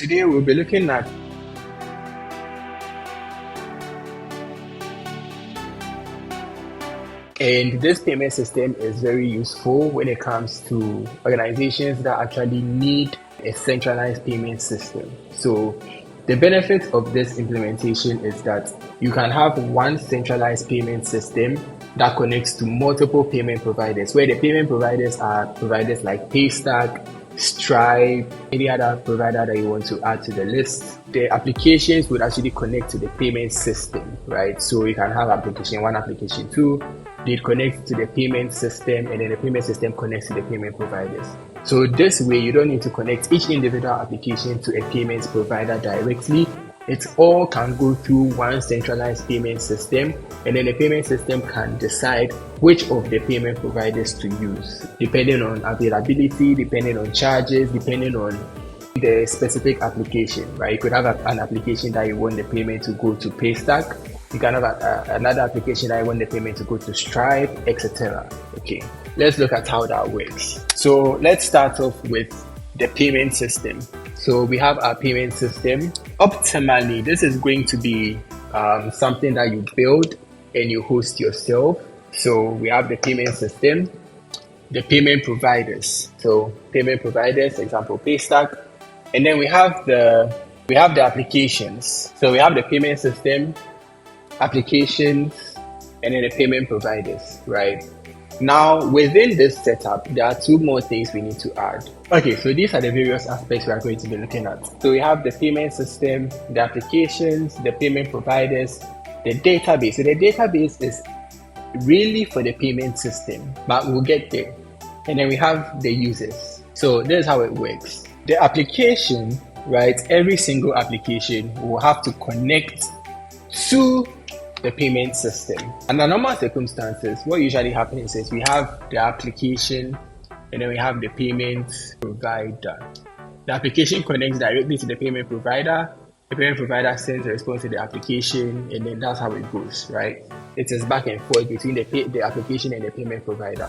Today we'll be looking at and this payment system is very useful when it comes to organizations that actually need a centralized payment system. So the benefit of this implementation is that you can have one centralized payment system that connects to multiple payment providers, where the payment providers are providers like Paystack, Stripe, any other provider that you want to add to the list. The applications would actually connect to the payment system, right? So you can have application 1, application 2, they connect to the payment system, and then the payment system connects to the payment providers. So this way, you don't need to connect each individual application to a payment provider directly. It all can go through one centralized payment system, and then the payment system can decide which of the payment providers to use, depending on availability, depending on charges, depending on the specific application, right? You could have an application that you want the payment to go to Paystack. You can have another application that you want the payment to go to Stripe, etc. Okay, let's look at how that works. So let's start off with the payment system. So we have our payment system. Optimally, this is going to be something that you build and you host yourself. So we have the payment system, the payment providers. So payment providers, example Paystack, and then we have the applications. So we have the payment system, applications, and then the payment providers, right? Now, within this setup, there are two more things we need to add. Okay, so these are the various aspects we are going to be looking at. So we have the payment system, the applications, the payment providers, the database. So the database is really for the payment system, but we'll get there. And then we have the users. So this is how it works. The application, right? Every single application will have to connect to the payment system. Under normal circumstances, what usually happens is we have the application and then we have the payment provider. The application connects directly to the payment provider. The payment provider sends a response to the application, and then that's how it goes, right? It is back and forth between the application and the payment provider.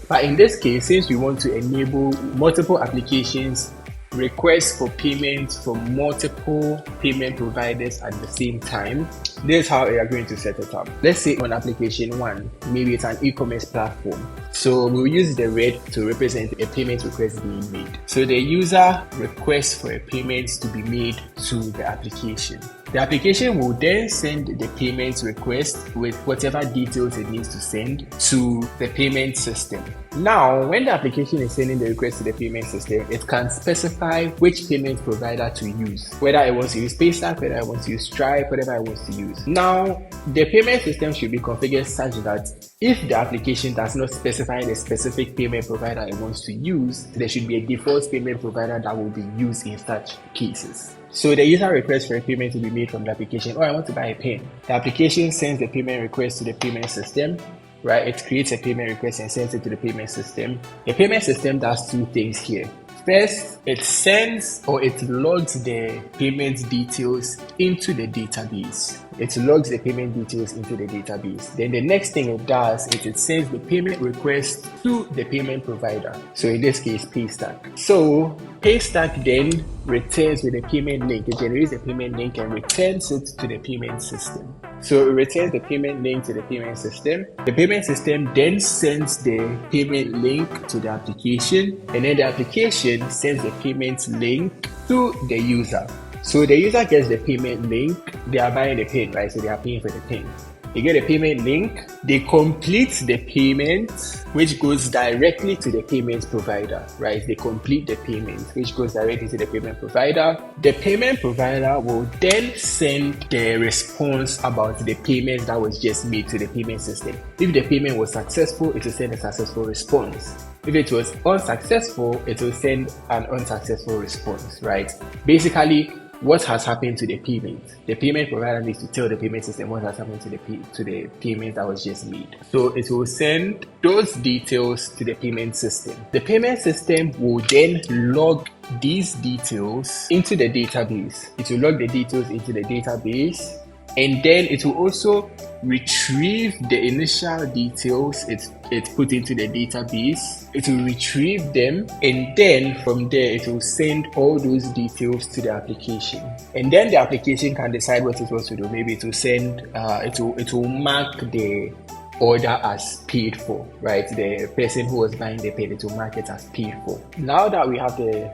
But in this case, since we want to enable multiple applications requests for payment from multiple payment providers at the same time, this is how we are going to set it up. Let's say on application 1, maybe it's an e-commerce platform. So we'll use the red to represent a payment request being made. So the user requests for a payment to be made to the application. The application will then send the payment request with whatever details it needs to send to the payment system. Now, when the application is sending the request to the payment system, it can specify which payment provider to use, whether it wants to use Paystack, whether it wants to use Stripe, whatever it wants to use. Now, the payment system should be configured such that if the application does not specify the specific payment provider it wants to use, there should be a default payment provider that will be used in such cases. So the user requests for a payment to be made from the application. Oh, I want to buy a pen. The application sends the payment request to the payment system, right? It creates a payment request and sends it to the payment system. The payment system does two things here. First, it sends or it logs the payment details into the database. It logs the payment details into the database. Then the next thing it does is it sends the payment request to the payment provider. So in this case, Paystack. So Paystack then returns with a payment link. It generates a payment link and returns it to the payment system. So it returns the payment link to the payment system. The payment system then sends the payment link to the application, and then the application sends the payment link to the user. So the user gets the payment link, they are buying the pen, right? So they are paying for the pen. They get a payment link, they complete the payment, which goes directly to the payment provider, right? They complete the payment, which goes directly to the payment provider. The payment provider will then send the response about the payment that was just made to the payment system. If the payment was successful, it will send a successful response. If it was unsuccessful, it will send an unsuccessful response, right? Basically, what has happened to the payment? The payment provider needs to tell the payment system what has happened to the payment that was just made. So it will send those details to the payment system. The payment system will then log these details into the database. It will log the details into the database, And then it will also retrieve the initial details it's put into the database. It will retrieve them, and then from there it will send all those details to the application. And then the application can decide what it wants to do. Maybe it will send it will mark the order as paid for, right? The person who was buying the paid, it will mark it as paid for. Now that we have the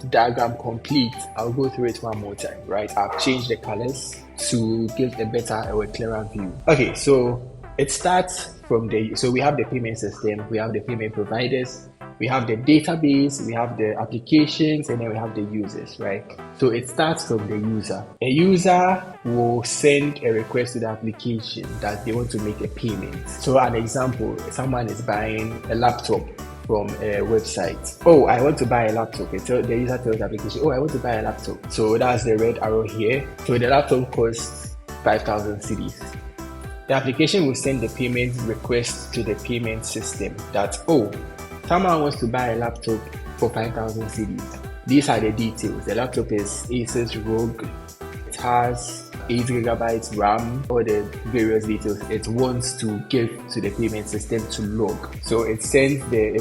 diagram complete, I'll go through it one more time, right? I've changed the colors to give a better or a clearer view. Okay, so it starts from so we have the payment system, we have the payment providers, we have the database, we have the applications, and then we have the users, right? So it starts from the user. A user will send a request to the application that they want to make a payment. So an example, someone is buying a laptop from a website. Oh, I want to buy a laptop. So the user tells the application, oh, I want to buy a laptop. So that's the red arrow here. So the laptop costs 5,000 cedis. The application will send the payment request to the payment system that, oh, someone wants to buy a laptop for 5,000 cedis. These are the details. The laptop is Asus ROG. It has 8 gigabytes RAM, all the various details it wants to give to the payment system to log. So it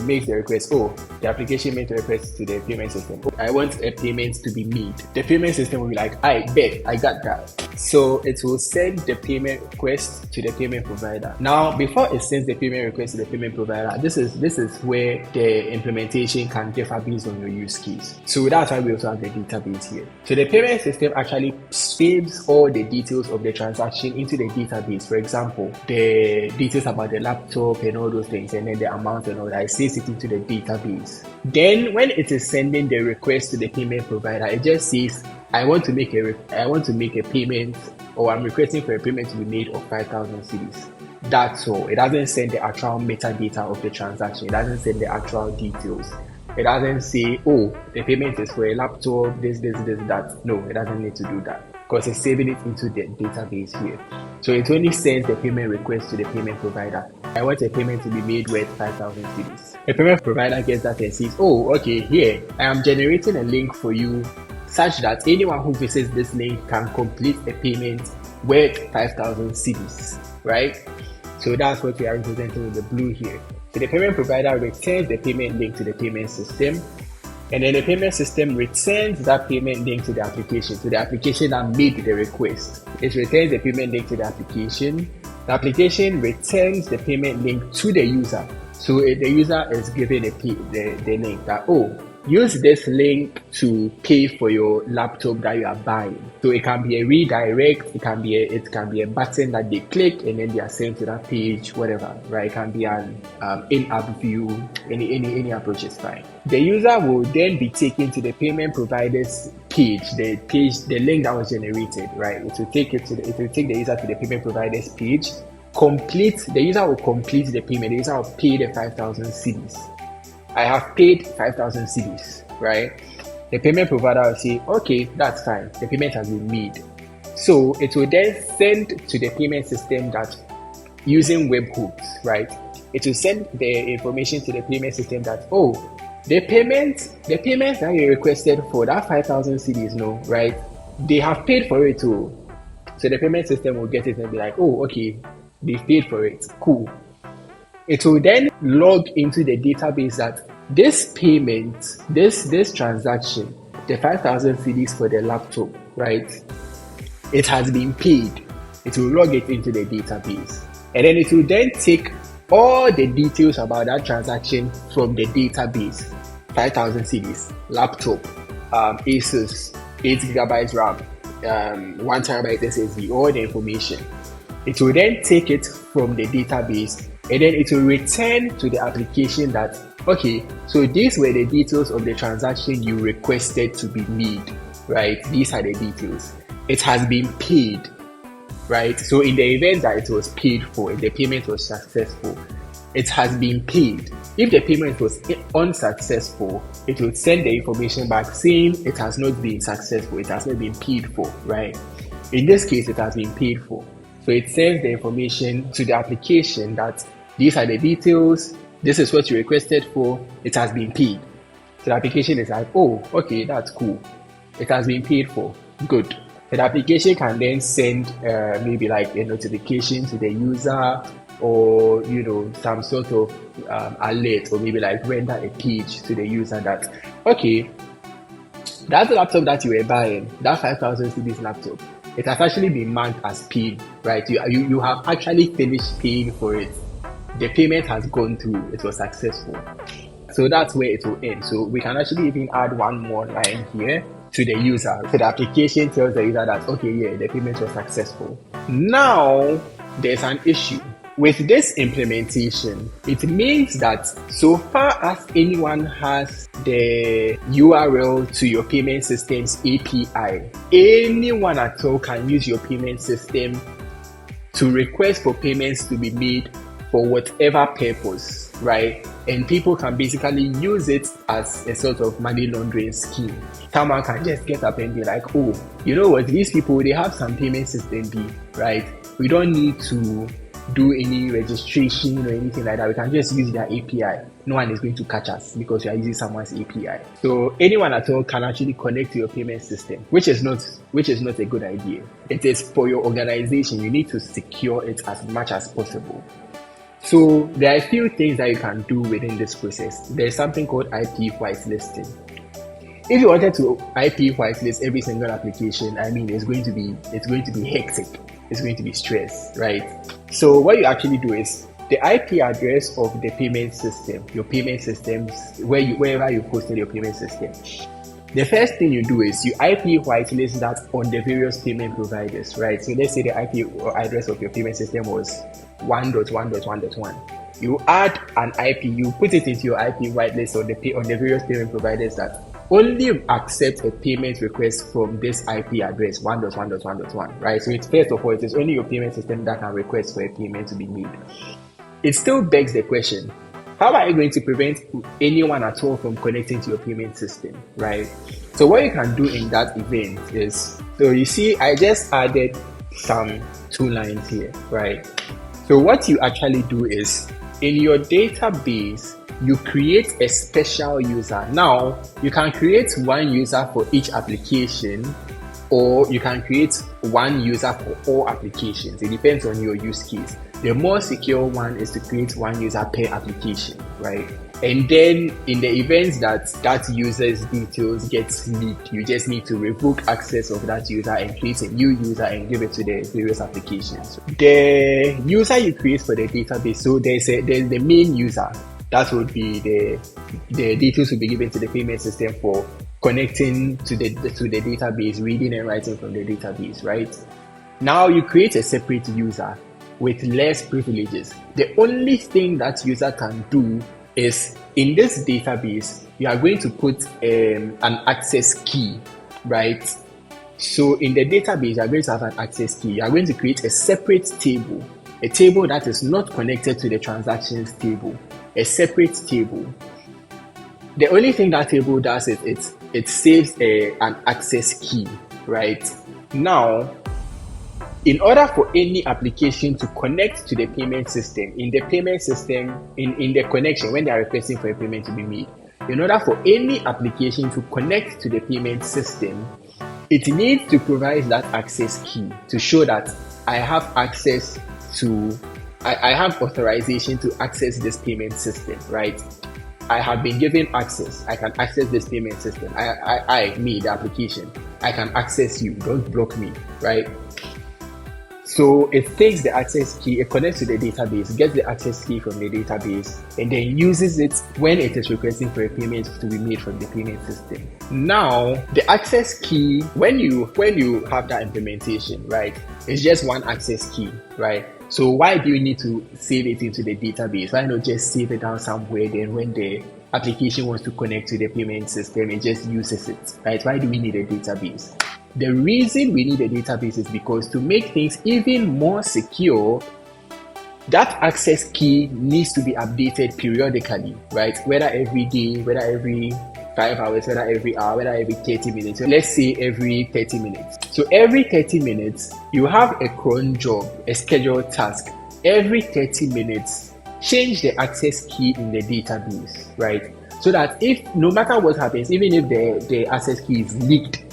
makes the request. Oh, the application made the request to the payment system. Oh, I want a payment to be made. The payment system will be like, I bet, I got that. So it will send the payment request to the payment provider. Now, before it sends the payment request to the payment provider, this is where the implementation can differ based on your use case. So that's why we also have the database here. So the payment system actually saves all the details of the transaction into the database. For example, the details about the laptop and all those things, and then the amount and all that, it saves it into the database. Then when it is sending the request to the payment provider, it just says, I want to make a payment, or I'm requesting for a payment to be made of 5,000 cedis. That's all. It doesn't send the actual metadata of the transaction. It doesn't send the actual details. It doesn't say, oh, the payment is for a laptop, this, that. No, it doesn't need to do that because it's saving it into the database here. So it only sends the payment request to the payment provider. I want a payment to be made worth 5,000 cedis. The payment provider gets that and says, oh, okay, here, I am generating a link for you such that anyone who visits this link can complete a payment worth 5,000 cedis, right? So that's what we are representing with the blue here. So the payment provider returns the payment link to the payment system, and then the payment system returns that payment link to the application that made the request. It returns the payment link to the application. The application returns the payment link to the user. So the user is given the link that, oh, use this link to pay for your laptop that you are buying. So it can be a redirect, it can be a button that they click and then they are sent to that page, whatever, right? It can be an in-app view, any approach is fine. The user will then be taken to the payment provider's page, the link that was generated, right? It will take the user to the payment provider's page. The user will complete the payment. The user will pay the 5,000 cedis. I have paid 5,000 cedis, right? The payment provider will say, okay, that's fine. The payment has been made. So it will then send to the payment system that using webhooks, right? It will send the information to the payment system that, oh, the payment that you requested for that 5,000 cedis, no, right? They have paid for it too. So the payment system will get it and be like, oh, okay, they've paid for it. Cool. It will then log into the database that this payment, this transaction, the 5,000 cedis for the laptop, right? It has been paid. It will log it into the database. And then it will then take all the details about that transaction from the database. 5,000 cedis, laptop, Asus, 8 gigabytes RAM, 1 terabyte SSD, all the information. It will then take it from the database, and then it will return to the application that, okay, so these were the details of the transaction you requested to be made, right? These are the details. It has been paid, right? So in the event that it was paid for, if the payment was successful, it has been paid. If the payment was unsuccessful, it will send the information back saying it has not been successful, it has not been paid for, right? In this case, it has been paid for. So it sends the information to the application that these are the details, this is what you requested for, it has been paid. So the application is like, oh, okay, that's cool. It has been paid for. Good. The application can then send maybe like a notification to the user, or some sort of alert, or maybe like render a page to the user that, okay, that laptop that you were buying, that 5,000 cedis laptop, it has actually been marked as paid, right? You have actually finished paying for it. The payment has gone through, it was successful. So that's where it will end. So we can actually even add one more line here to the user. So the application tells the user that, okay, yeah, the payment was successful. Now, there's an issue. With this implementation, it means that so far as anyone has the URL to your payment system's API, anyone at all can use your payment system to request for payments to be made for whatever purpose, right? And people can basically use it as a sort of money laundering scheme. Someone can just get up and be like, oh, you know what, these people, they have some payment system B, right? We don't need to do any registration or anything like that. We can just use their API. No one is going to catch us because we are using someone's API. So anyone at all can actually connect to your payment system, which is not a good idea. It is for your organization. You need to secure it as much as possible. So there are a few things that you can do within this process. There's something called IP whitelisting. If you wanted to IP whitelist every single application, I mean, it's going to be hectic. It's going to be stress, right? So what you actually do is the IP address of the payment system, your payment systems, wherever you posted your payment system. The first thing you do is you IP whitelist that on the various payment providers, right? So let's say the IP address of your payment system was 1.1.1.1. You add an IP, you put it into your IP whitelist on the various payment providers that only accept a payment request from this IP address 1.1.1.1, right? So it's first of all, it is only your payment system that can request for a payment to be made. It still begs the question, how are you going to prevent anyone at all from connecting to your payment system, right? So what you can do in that event is, so you see, I just added some 2 lines here, right? So what you actually do is, in your database, you create a special user. Now, you can create one user for each application, or you can create one user for all applications. It depends on your use case. The more secure one is to create one user per application, right? And then in the event that user's details gets leaked, you just need to revoke access of that user and create a new user and give it to the various applications. The user you create for the database, so there's the main user. That would be the details will be given to the payment system for connecting to the database, reading and writing from the database, right? Now you create a separate user with less privileges. The only thing that user can do is, in this database, you are going to put an access key, right? So in the database, you are going to have an access key. You are going to create a separate table, a table that is not connected to the transactions table, a separate table. The only thing that table does is it saves an access key, right? Now, in order for any application to connect to the payment system, in the connection, when they are requesting for a payment to be made, in order for any application to connect to the payment system, it needs to provide that access key to show that I have access to, I have authorization to access this payment system, right? I have been given access. I can access this payment system. Me, the application, I can access you. Don't block me, right? So it takes the access key, it connects to the database, gets the access key from the database, and then uses it when it is requesting for a payment to be made from the payment system. Now, the access key, when you have that implementation, right, it's just one access key, right? So why do you need to save it into the database? Why not just save it down somewhere, then when the application wants to connect to the payment system, it just uses it, right? Why do we need a database? The reason we need a database is because to make things even more secure, that access key needs to be updated periodically, right? Whether every day, whether every 5 hours, whether every hour, whether every 30 minutes. So let's say every 30 minutes. So every 30 minutes, you have a cron job, a scheduled task. Every 30 minutes, change the access key in the database, right? So that if, no matter what happens, even if the access key is leaked,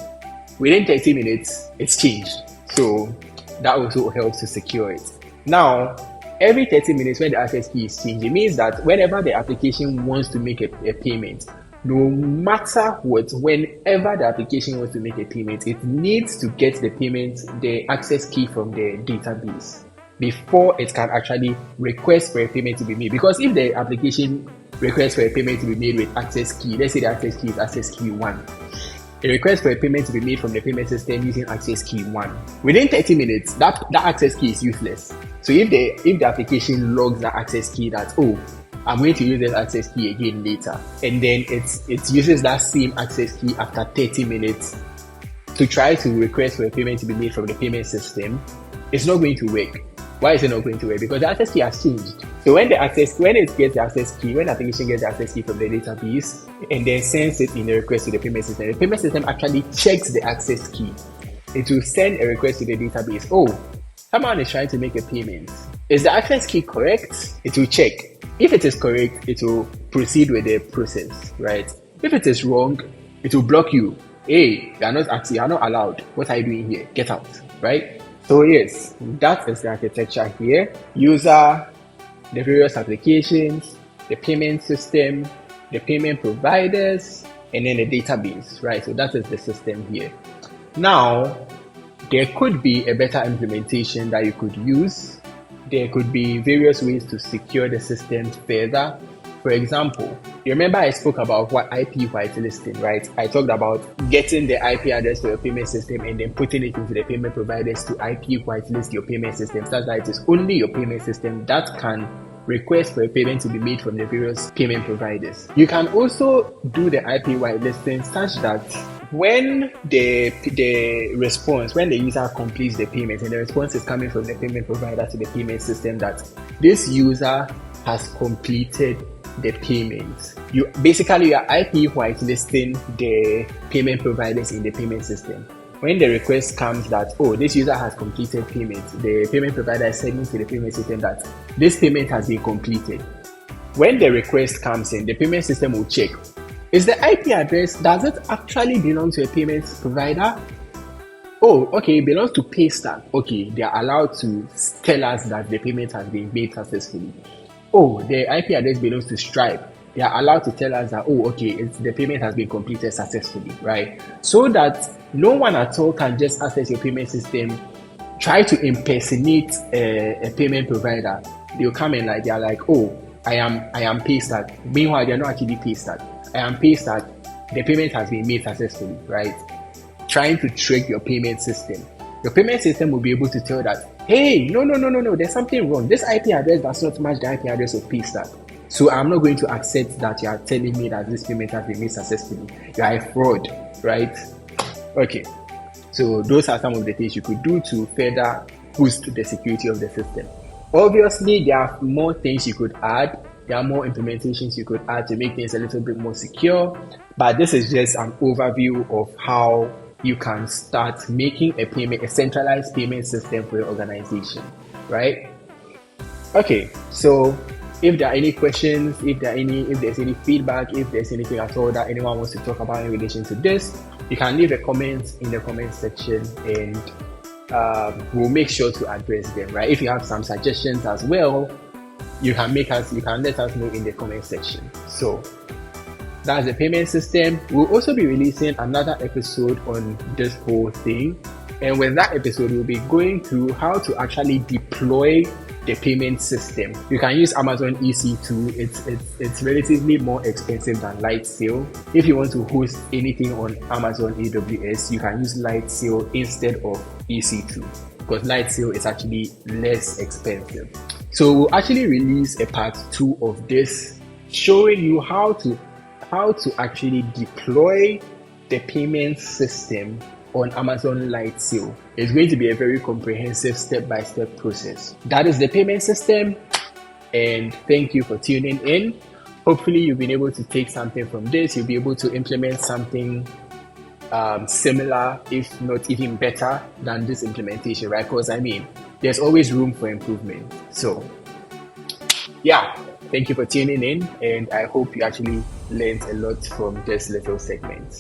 within 30 minutes, it's changed. So that also helps to secure it. Now, every 30 minutes when the access key is changed, it means that whenever the application wants to make a payment, no matter what, whenever the application wants to make a payment, it needs to get the access key from the database before it can actually request for a payment to be made. Because if the application requests for a payment to be made with access key, let's say the access key is access key 1, a request for a payment to be made from the payment system using access key 1. Within 30 minutes, that access key is useless. So if the application logs that access key that, oh, I'm going to use this access key again later, and then it uses that same access key after 30 minutes to try to request for a payment to be made from the payment system, it's not going to work. Why is it not going to work? Because the access key has changed. So when the application gets the access key from the database and then sends it in a request to the payment system actually checks the access key. It will send a request to the database. Oh, someone is trying to make a payment. Is the access key correct? It will check. If it is correct, it will proceed with the process, right? If it is wrong, it will block you. Hey, you are not allowed. What are you doing here? Get out, right? So yes, that is the architecture here. User, the various applications, the payment system, the payment providers, and then the database, right? So that is the system here. Now, there could be a better implementation that you could use. There could be various ways to secure the system further. For example, you remember I spoke about what IP whitelisting, right? I talked about getting the IP address to your payment system and then putting it into the payment providers to IP whitelist your payment system, such that it is only your payment system that can request for a payment to be made from the various payment providers. You can also do the IP whitelisting such that when the user completes the payment and the response is coming from the payment provider to the payment system that this user has completed the payment, you are IP whitelisting the payment providers in the payment system. When the request comes that, oh, this user has completed payment, the payment provider is sending to the payment system that this payment has been completed. When the request comes in, the payment system will check, is the IP address, does it actually belong to a payment provider? Oh, okay, it belongs to Paystack. Okay, they are allowed to tell us that the payment has been made successfully. Oh, the IP address belongs to Stripe. They are allowed to tell us that, oh, okay, the payment has been completed successfully, right? So that no one at all can just access your payment system, try to impersonate a payment provider. They'll come in like, they're like, oh, I am Paystack. Meanwhile, they're not actually Paystack. I am Paystack. The payment has been made successfully, right? Trying to trick your payment system. Your payment system will be able to tell that, hey, no, there's something wrong. This IP address does not match the IP address of Paystack. So I'm not going to accept that you are telling me that this payment has been made successfully. You are a fraud, right? Okay. So those are some of the things you could do to further boost the security of the system. Obviously, there are more things you could add. There are more implementations you could add to make things a little bit more secure. But this is just an overview of how you can start making a centralized payment system for your organization, right? Okay, so if there are any questions, if there's any feedback, if there's anything at all that anyone wants to talk about in relation to this, you can leave a comment in the comment section and we'll make sure to address them, right? If you have some suggestions as well, you can let us know in the comment section. So that's the payment system. We'll also be releasing another episode on this whole thing. And with that episode, we'll be going through how to actually deploy the payment system. You can use Amazon EC2. It's relatively more expensive than Lightsail. If you want to host anything on Amazon AWS, you can use Lightsail instead of EC2 because Lightsail is actually less expensive. So we'll actually release a part 2 of this, showing you how to actually deploy the payment system on Amazon Lightsail. It's going to be a very comprehensive step-by-step process. That is the payment system, and thank you for tuning in. Hopefully you've been able to take something from this. You'll be able to implement something similar, if not even better than this implementation, right? Because there's always room for improvement. So yeah, thank you for tuning in, and I hope you actually learned a lot from this little segment.